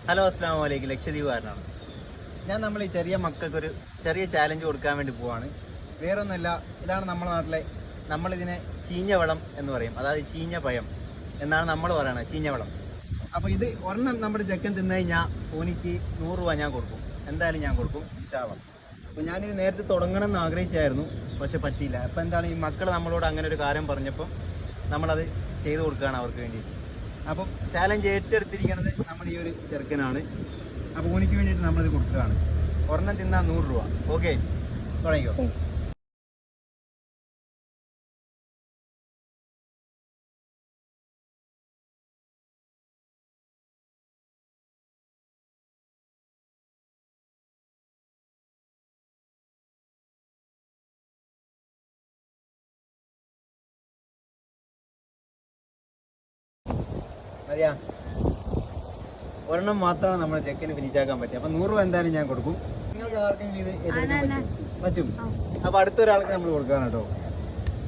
Hello അസ്സലാമു അലൈക്കും. ലക്ഷദ്വീപുകാരനാണ് ഞാൻ. നമ്മൾ ഈ ചെറിയ മക്കൾക്കൊരു ചെറിയ ചാലഞ്ച് കൊടുക്കാൻ വേണ്ടി പോവാണ്. വേറൊന്നുമല്ല, ഇതാണ് നമ്മുടെ നാട്ടിലെ, നമ്മളിതിനെ ചീഞ്ഞവളം എന്ന് പറയും. അതായത് ചീഞ്ഞ പഴം എന്നാണ് നമ്മൾ പറയുന്നത്, ചീഞ്ഞവളം. അപ്പോൾ ഇത് ഒരെണ്ണം നമ്മുടെ ചെക്കൻ തിന്നു കഴിഞ്ഞാൽ ഓനിക്ക് 100 രൂപ ഞാൻ കൊടുക്കും, എന്തായാലും ഞാൻ കൊടുക്കും ഇൻഷാല്ലാഹ്. അപ്പോൾ ഞാനിത് നേരത്തെ തുടങ്ങണം എന്ന് ആഗ്രഹിച്ചായിരുന്നു, പക്ഷെ പറ്റിയില്ല. അപ്പോൾ എന്താണ്, ഈ മക്കൾ നമ്മളോട് അങ്ങനെ ഒരു കാര്യം പറഞ്ഞപ്പോൾ നമ്മളത് ചെയ്തു കൊടുക്കുകയാണ് അവർക്ക് വേണ്ടിയിട്ട്. അപ്പം ചാലഞ്ച് ഏറ്റെടുത്തിരിക്കുന്നത് നമ്മുടെ ഈ ഒരു ചെറുക്കനാണ്. അപ്പോൾ ഓനിക്ക് വേണ്ടിയിട്ട് നമ്മളിത് കൊടുക്കുകയാണ്. ഒരെണ്ണം തിന്നാൽ 100 രൂപ. ഓക്കെ, തുടങ്ങിക്കോ. മതിയാ, ഒരെണ്ണം മാത്രമാണ് നമ്മുടെ ചെക്കന് ഫിനിഷാക്കാൻ പറ്റും. അപ്പം 100 രൂപ എന്തായാലും ഞാൻ കൊടുക്കും. നിങ്ങൾക്ക് ആർക്കെങ്കിലും ഇത് ഏറ്റെടുക്കാൻ പറ്റും? അപ്പം അടുത്തൊരാൾക്ക് നമ്മൾ കൊടുക്കാൻ കേട്ടോ.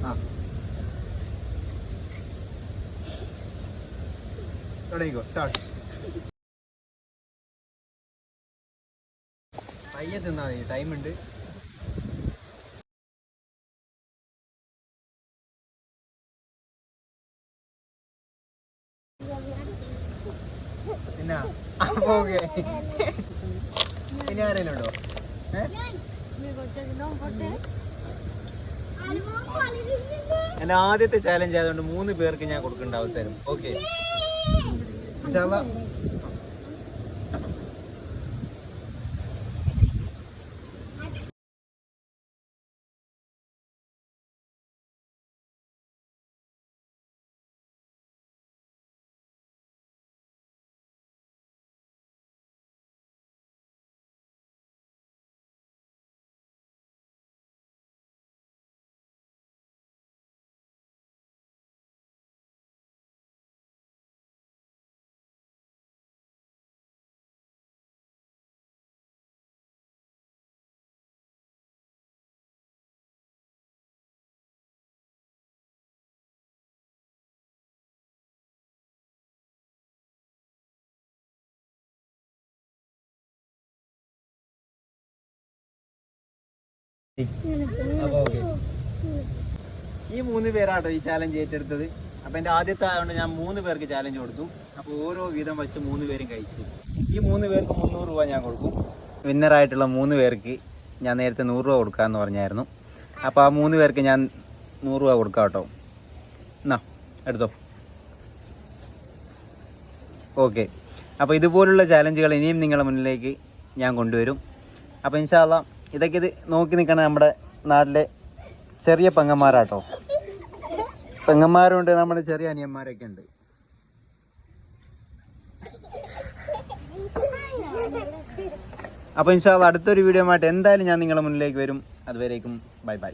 ആ, തുടങ്ങിക്കോ, സ്റ്റാർട്ട്. പയ്യെ തിന്നാ മതി, ടൈമുണ്ട്. പിന്നെ അപ്പൊ ഓക്കെ, ഇനി ആരെങ്കിലും ഉണ്ടോ? എന്റെ ആദ്യത്തെ ചാലഞ്ച് ആയതുകൊണ്ട് 3 പേർക്ക് ഞാൻ കൊടുക്കേണ്ട അവസരം. ഓക്കെ, അപ്പൊ ഓക്കെ, ഈ 3 പേരാട്ടോ ഈ ചാലഞ്ച് ഏറ്റെടുത്തത്. അപ്പൊ എന്റെ ആദ്യത്തെ ആയതുകൊണ്ട് ഞാൻ 3 പേർക്ക് ചാലഞ്ച് കൊടുത്തു. അപ്പോൾ ഓരോ വീതം വെച്ച് 3 പേരും കഴിച്ചു. ഈ 3 പേർക്ക് 300 രൂപ ഞാൻ കൊടുക്കും. വിന്നറായിട്ടുള്ള 3 പേർക്ക് ഞാൻ നേരത്തെ 100 രൂപ കൊടുക്കാമെന്ന് പറഞ്ഞായിരുന്നു. അപ്പോൾ ആ 3 പേർക്ക് ഞാൻ 100 രൂപ കൊടുക്കാം കേട്ടോ. എന്നാ എടുത്തോ. ഓക്കെ, അപ്പോൾ ഇതുപോലുള്ള ചാലഞ്ചുകൾ ഇനിയും നിങ്ങളുടെ മുന്നിലേക്ക് ഞാൻ കൊണ്ടുവരും. അപ്പോൾ ഇൻഷാ അല്ലാഹ് ഇതൊക്കെ ഇത് നോക്കി നിൽക്കണം നമ്മുടെ നാട്ടിലെ ചെറിയ പെങ്ങന്മാരാട്ടോ. പെങ്ങന്മാരുണ്ട്, നമ്മുടെ ചെറിയ അനിയന്മാരൊക്കെ ഉണ്ട്. അപ്പോൾ ഇൻഷാ അല്ലാഹ് അടുത്തൊരു വീഡിയോ ആയിട്ട് എന്തായാലും ഞാൻ നിങ്ങളുടെ മുന്നിലേക്ക് വരും. അതുവരേക്കും ബൈ ബൈ.